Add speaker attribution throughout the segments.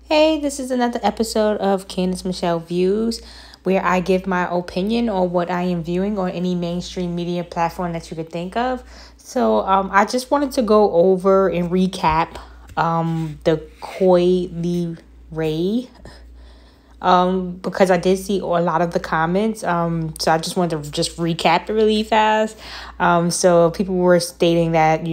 Speaker 1: Hey, this is another episode of Candace Michelle Views, where I give my opinion on what I am viewing on any mainstream media platform that you could think of. So I just wanted to go over and recap the Coi Leray because I did see a lot of the comments. So I just wanted to just recap it really fast. So people were stating that,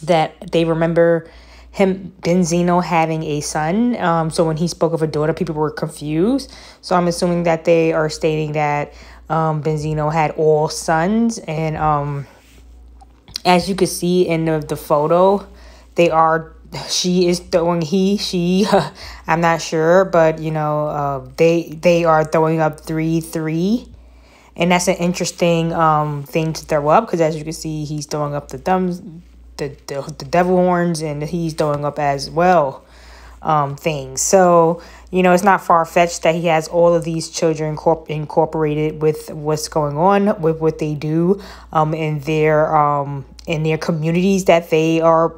Speaker 1: that they remember him, Benzino, having a son. So when he spoke of a daughter, people were confused. So I'm assuming that they are stating that Benzino had all sons. And as you can see in the photo, she is throwing, she, I'm not sure, but, they are throwing up 3-3. And that's an interesting thing to throw up because as you can see, he's throwing up the thumbs, the devil horns, and he's throwing up as well things. So it's not far-fetched that he has all of these children incorporated with what's going on with what they do in their communities that they are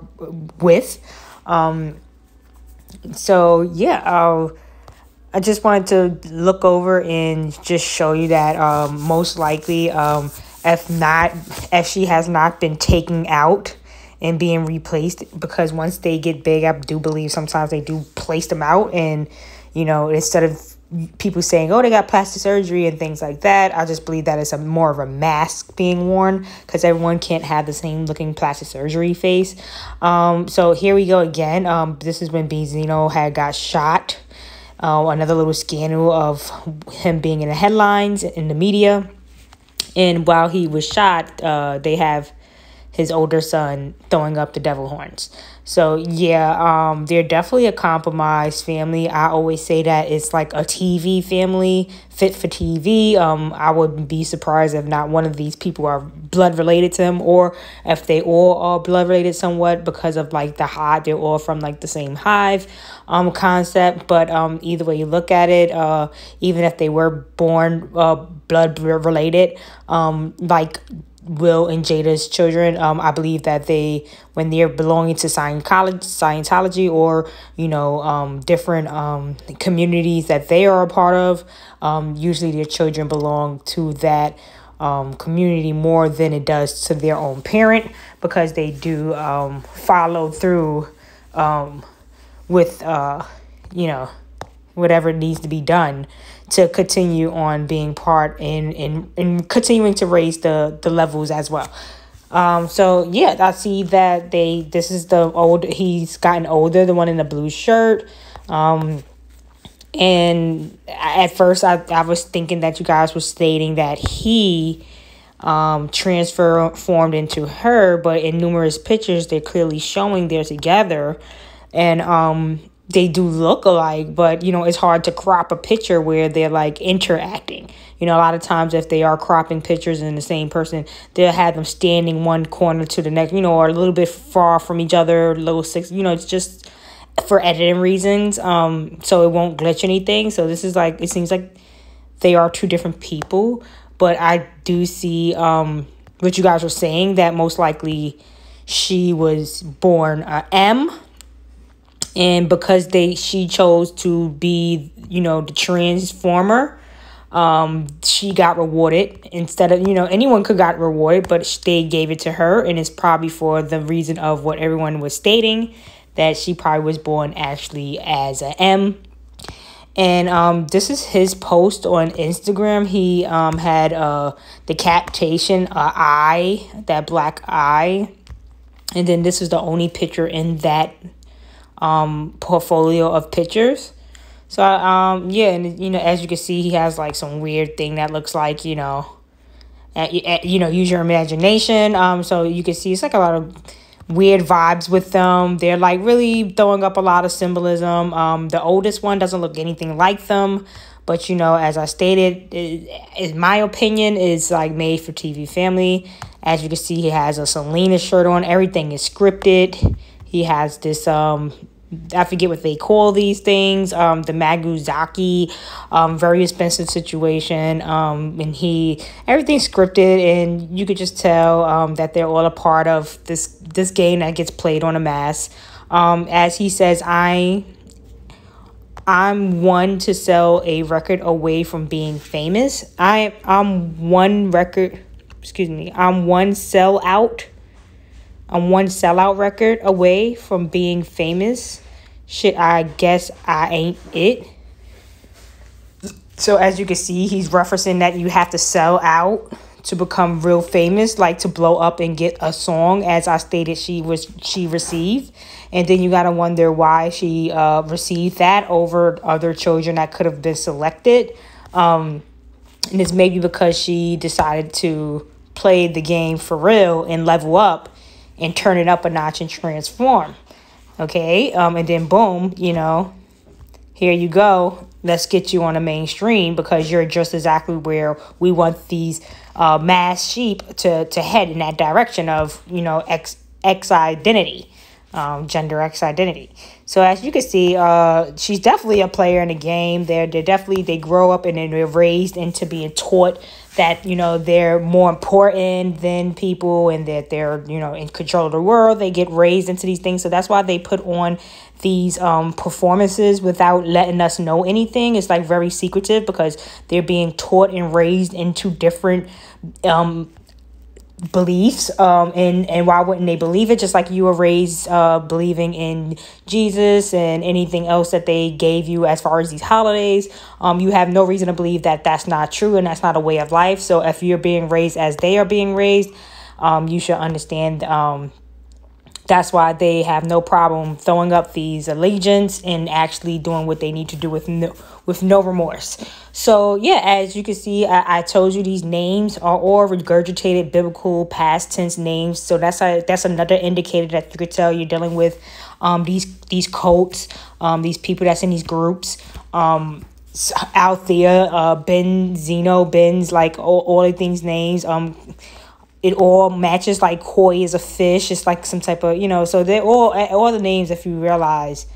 Speaker 1: with. I just wanted to look over and just show you that most likely if she has not been taken out and being replaced, because once they get big, I do believe sometimes they do place them out, and instead of people saying, oh, they got plastic surgery and things like that, I just believe that it's more of a mask being worn because everyone can't have the same looking plastic surgery face. So here we go again. This is when Benzino had got shot. Another little scandal of him being in the headlines in the media, and while he was shot, they have his older son throwing up the devil horns. So they're definitely a compromised family. I always say that it's like a TV family, fit for TV. I wouldn't be surprised if not one of these people are blood related to him, or if they all are blood related somewhat because of like the hive. They're all from like the same hive concept. But either way you look at it, even if they were born blood related, like Will and Jada's children, I believe that when they're belonging to Scientology or different communities that they are a part of, usually their children belong to that community more than it does to their own parent, because they do follow through with whatever needs to be done to continue on being part and continuing to raise the levels as well. I see that this is he's gotten older, the one in the blue shirt. And at first I was thinking that you guys were stating that he transformed into her, but in numerous pictures they're clearly showing they're together, and they do look alike, but it's hard to crop a picture where they're like interacting. A lot of times if they are cropping pictures in the same person, they'll have them standing one corner to the next, or a little bit far from each other, it's just for editing reasons, so it won't glitch anything. So this is like, it seems like they are two different people, but I do see what you guys were saying, that most likely she was born M. And because she chose to be, the transformer, she got rewarded instead of, anyone could got rewarded, but they gave it to her. And it's probably for the reason of what everyone was stating, that she probably was born actually as a M. And this is his post on Instagram. He had the captation, eye, that black eye. And then this is the only picture in that portfolio of pictures. So and as you can see, he has like some weird thing that looks like use your imagination. So you can see it's like a lot of weird vibes with them. They're like really throwing up a lot of symbolism. The oldest one doesn't look anything like them, but as I stated, in my opinion, is like made for TV family. As you can see, he has a Selena shirt on. Everything is scripted. He has this I forget what they call these things. The Maguzaki, very expensive situation. And everything's scripted, and you could just tell that they're all a part of this game that gets played on a mass. As he says, I'm one to sell a record away from being famous. I'm one sellout. I'm one sellout record away from being famous. Shit, I guess I ain't it. So as you can see, he's referencing that you have to sell out to become real famous, like to blow up and get a song, as I stated she received. And then you gotta wonder why she received that over other children that could have been selected. And it's maybe because she decided to play the game for real and level up and turn it up a notch and transform. Okay, and then boom, here you go. Let's get you on the mainstream because you're just exactly where we want these mass sheep to head, in that direction of, X identity, gender X identity. So as you can see, she's definitely a player in the game. They grow up and then they're raised into being taught that, they're more important than people and that they're, in control of the world. They get raised into these things. So that's why they put on these performances without letting us know anything. It's like very secretive because they're being taught and raised into different beliefs, and why wouldn't they believe it? Just like you were raised believing in Jesus and anything else that they gave you as far as these holidays, you have no reason to believe that that's not true and that's not a way of life. So if you're being raised as they are being raised, you should understand that's why they have no problem throwing up these allegiance and actually doing what they need to do with no remorse. So yeah, as you can see, I told you these names are all regurgitated biblical past tense names. So that's another indicator that you could tell you're dealing with these cults, these people that's in these groups out there. Ben, Zeno, Ben's, like all of these names. It all matches, like koi is a fish. It's like some type of, so they're all the names, if you realize,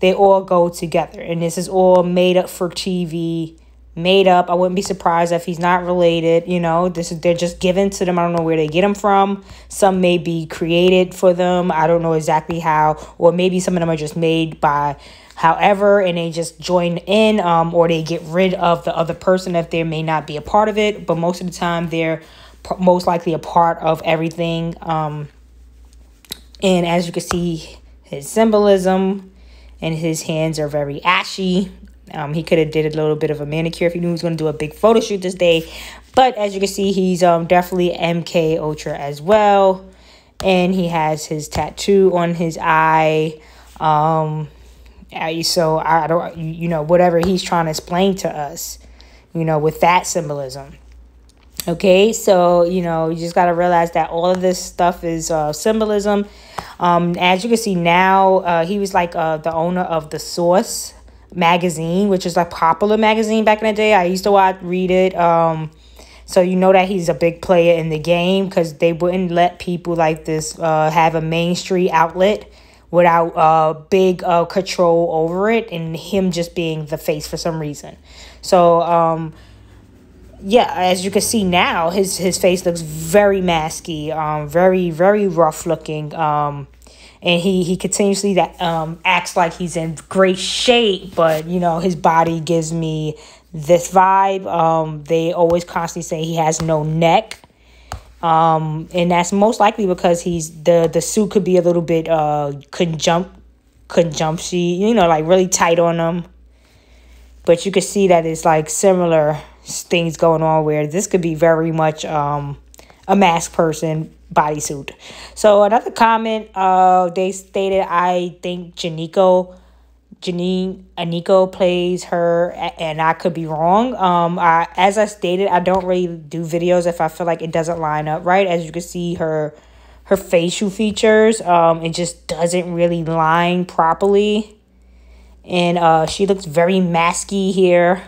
Speaker 1: they all go together. And this is all made up for TV, made up. I wouldn't be surprised if he's not related. They're just given to them. I don't know where they get them from. Some may be created for them. I don't know exactly how, or maybe some of them are just made by however, and they just join in, or they get rid of the other person if they may not be a part of it. But most of the time, they're most likely a part of everything. And as you can see, his symbolism and his hands are very ashy. He could have did a little bit of a manicure if he knew he was going to do a big photo shoot this day. But as you can see, he's definitely MK Ultra as well. And he has his tattoo on his eye. So I don't, whatever he's trying to explain to us, with that symbolism. Okay, so, you just got to realize that all of this stuff is symbolism. As you can see now, he was like the owner of The Source magazine, which is a popular magazine back in the day. I used to read it. So that he's a big player in the game because they wouldn't let people like this have a mainstream outlet without big control over it, and him just being the face for some reason. So, yeah, as you can see now, his face looks very masky, very, very rough looking. And he continuously acts like he's in great shape, but, his body gives me this vibe. They always constantly say he has no neck. And that's most likely because the suit could be a little bit conjumpty, like really tight on him. But you can see that it's like similar things going on where this could be very much a masked person bodysuit. So another comment, they stated, I think Aniko plays her, and I could be wrong. As I stated, I don't really do videos if I feel like it doesn't line up right. As you can see, her facial features, it just doesn't really line properly. And she looks very masky here.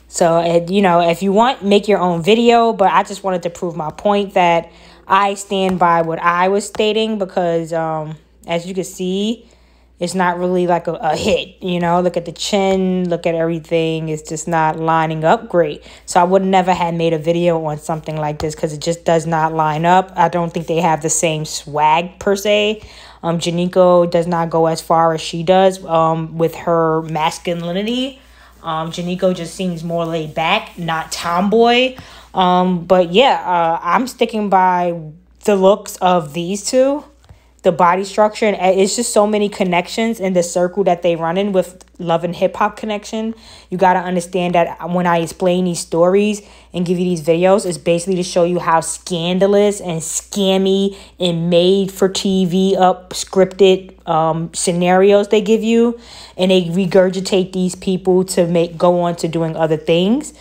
Speaker 1: So, if you want, make your own video. But I just wanted to prove my point that I stand by what I was stating because as you can see, it's not really like a hit, you know. Look at the chin, look at everything. It's just not lining up great. So I would never have made a video on something like this because it just does not line up. I don't think they have the same swag per se. Janiko does not go as far as she does with her masculinity. Janiko just seems more laid back, not tomboy. But yeah, I'm sticking by the looks of these two. The body structure, and it's just so many connections in the circle that they run in with Love and Hip Hop Connection. You got to understand that when I explain these stories and give you these videos, it's basically to show you how scandalous and scammy and made for TV up scripted scenarios they give you, and they regurgitate these people to go on to doing other things.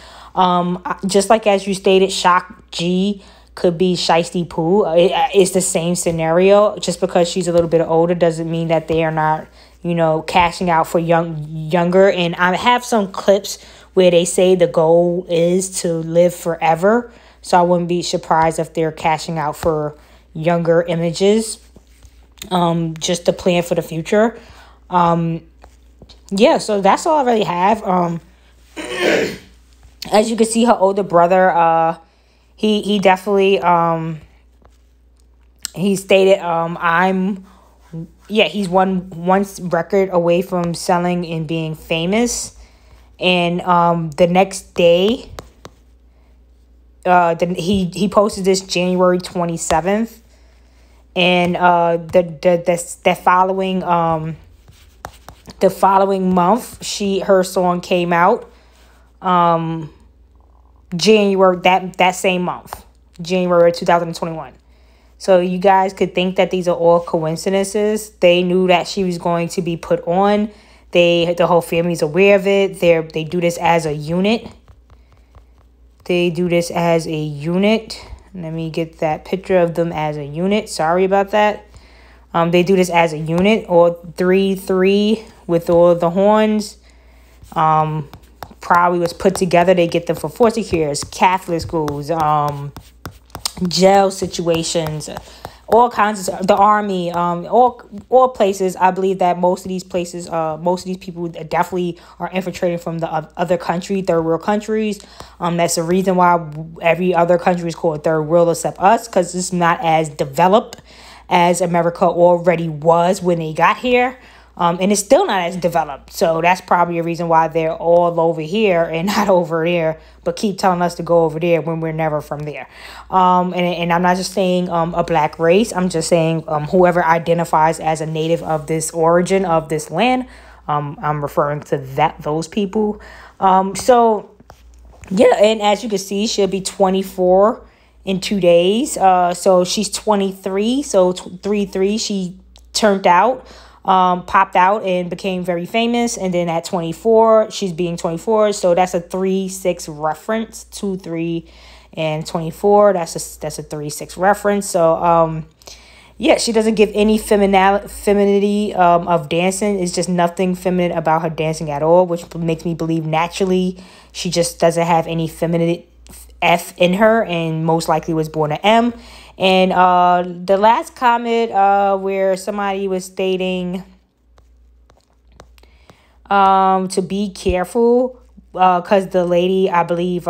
Speaker 1: Just like as you stated, Shock G could be Shiesty Poo. It's the same scenario. Just because she's a little bit older doesn't mean that they are not, you know, cashing out for younger. And I have some clips where they say the goal is to live forever. So I wouldn't be surprised if they're cashing out for younger images, just to plan for the future. Yeah, so that's all I really have. As you can see, her older brother, he definitely, he stated, he's one record away from selling and being famous. And the next day, he posted this January 27th. And the following month, her song came out. January, that same month, January 2021. So you guys could think that these are all coincidences. They knew that she was going to be put on. The whole family's aware of it. They do this as a unit. Let me get that picture of them as a unit. Sorry about that. They do this as a unit, or 3-3 with all the horns. Probably was put together. They get them for foster cares, Catholic schools, jail situations, all kinds of, the army, all places. I believe that most of these places, most of these people definitely are infiltrating from the other country, third world countries. That's the reason why every other country is called third world except us, because it's not as developed as America already was when they got here. And it's still not as developed. So that's probably a reason why they're all over here and not over there, but keep telling us to go over there when we're never from there. And I'm not just saying a black race. I'm just saying whoever identifies as a native of this origin of this land. I'm referring to those people. So, yeah, and as you can see, she'll be 24 in 2 days. So she's 23. So 3-3, she turned out. Popped out and became very famous, and then at 24 she's being 24, so that's a 3-6 reference. 2, 3, and 24, that's a 3-6 reference. So yeah, she doesn't give any femininity of dancing. It's just nothing feminine about her dancing at all, which makes me believe naturally she just doesn't have any feminine F in her, and most likely was born an M. And the last comment where somebody was stating to be careful because the lady, I believe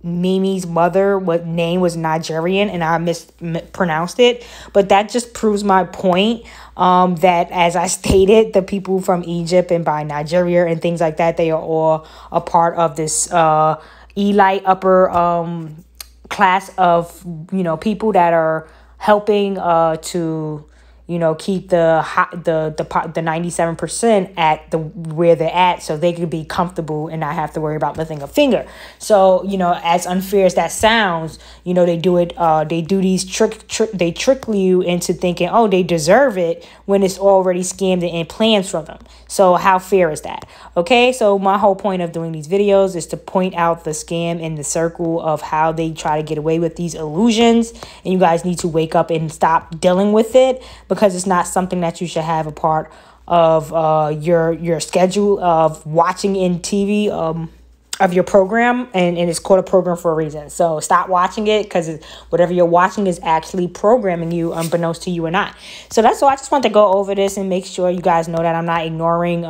Speaker 1: Mimi's mother, name was Nigerian, and I mispronounced it. But that just proves my point that, as I stated, the people from Egypt and by Nigeria and things like that, they are all a part of this elite upper class of, you know, people that are helping to, you know, keep the 97% at where they're at, so they could be comfortable and not have to worry about lifting a finger. So, you know, as unfair as that sounds, you know, they do it. They do these they trick you into thinking, oh, they deserve it, when it's already scammed and plans for them. So how fair is that? Okay, so my whole point of doing these videos is to point out the scam in the circle of how they try to get away with these illusions, and you guys need to wake up and stop dealing with it, because it's not something that you should have a part of your schedule of watching in TV. of your program, and it's called a program for a reason. So stop watching it, because whatever you're watching is actually programming you, unbeknownst to you or not. So that's all. I just want to go over this and make sure you guys know that I'm not ignoring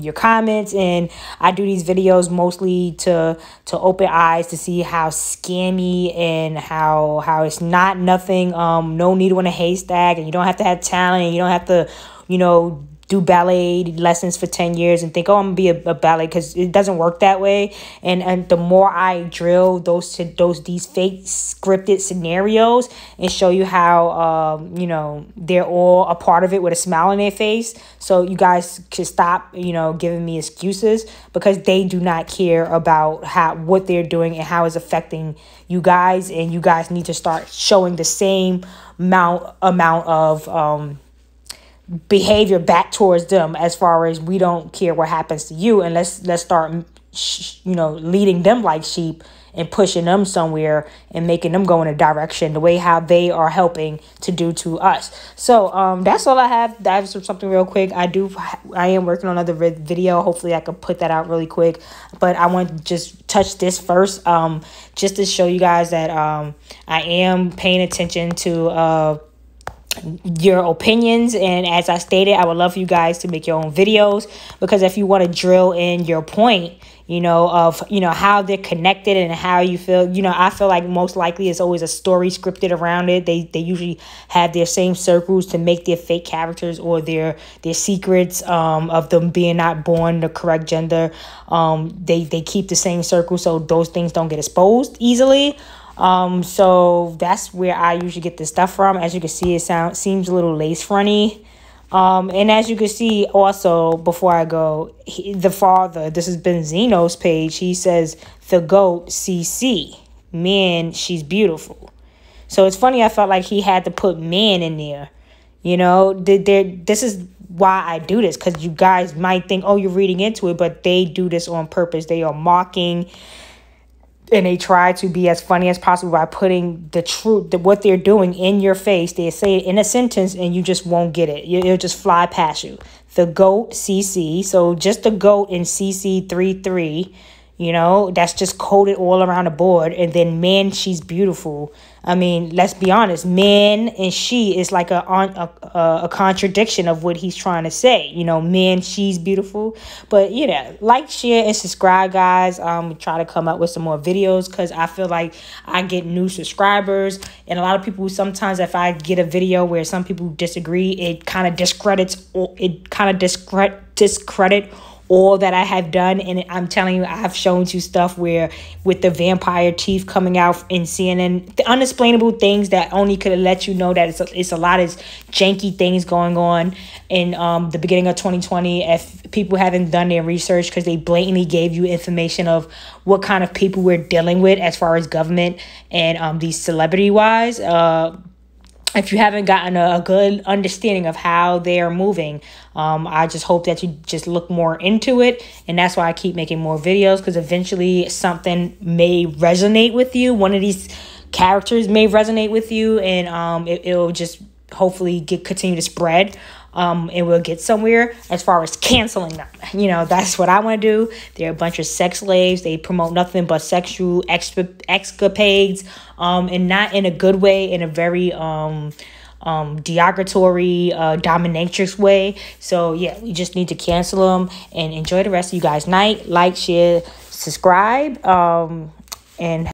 Speaker 1: your comments, and I do these videos mostly to open eyes, to see how scammy and how it's not nothing, no needle in a haystack, and you don't have to have talent, and you don't have to, you know, do ballet lessons for 10 years and think, oh, I'm gonna be a ballet, because it doesn't work that way. And the more I drill these fake scripted scenarios and show you how you know, they're all a part of it with a smile on their face, so you guys can stop, you know, giving me excuses, because they do not care about what they're doing and how it's affecting you guys, and you guys need to start showing the same amount of behavior back towards them, as far as we don't care what happens to you, and let's start, you know, leading them like sheep and pushing them somewhere and making them go in a direction the way how they are helping to do to us. So that's all I have. That was something real quick. I am working on another video. Hopefully I can put that out really quick, but I want to just touch this first, just to show you guys that I am paying attention to your opinions. And as I stated, I would love for you guys to make your own videos, because if you want to drill in your point, you know, of, you know, how they're connected and how you feel, you know, I feel like most likely it's always a story scripted around it. They usually have their same circles to make their fake characters, or their secrets of them being not born the correct gender. They keep the same circle, so those things don't get exposed easily. So that's where I usually get this stuff from. As you can see, it seems a little lace fronty. And as you can see also, before I go, the father, this has been Zeno's page. He says, the GOAT CC, man, she's beautiful. So it's funny. I felt like he had to put man in there, you know, this is why I do this. 'Cause you guys might think, oh, you're reading into it, but they do this on purpose. They are mocking, and they try to be as funny as possible by putting the truth, what they're doing, in your face. They say it in a sentence and you just won't get it. It'll just fly past you. The GOAT CC. So just the GOAT in CC 33, you know, that's just coded all around the board. And then man, she's beautiful. I mean, let's be honest. Man and she is like a contradiction of what he's trying to say. You know, man, she's beautiful. But, you know, like, share, and subscribe, guys. Try to come up with some more videos, because I feel like I get new subscribers. And a lot of people, sometimes if I get a video where some people disagree, it kind of discredit all that I have done. And I'm telling you, I've shown you stuff where, with the vampire teeth coming out in CNN, the unexplainable things that only could let you know that it's a lot of janky things going on in the beginning of 2020. If people haven't done their research, because they blatantly gave you information of what kind of people we're dealing with as far as government and these celebrity wise. If you haven't gotten a good understanding of how they are moving, I just hope that you just look more into it. And that's why I keep making more videos, because eventually something may resonate with you. One of these characters may resonate with you, and it'll just hopefully continue to spread. And we'll get somewhere as far as canceling them. You know, that's what I want to do. They're a bunch of sex slaves. They promote nothing but sexual escapades, and not in a good way, in a very derogatory, dominatrix way. So yeah, we just need to cancel them, and enjoy the rest of you guys' night. Like, share, subscribe, and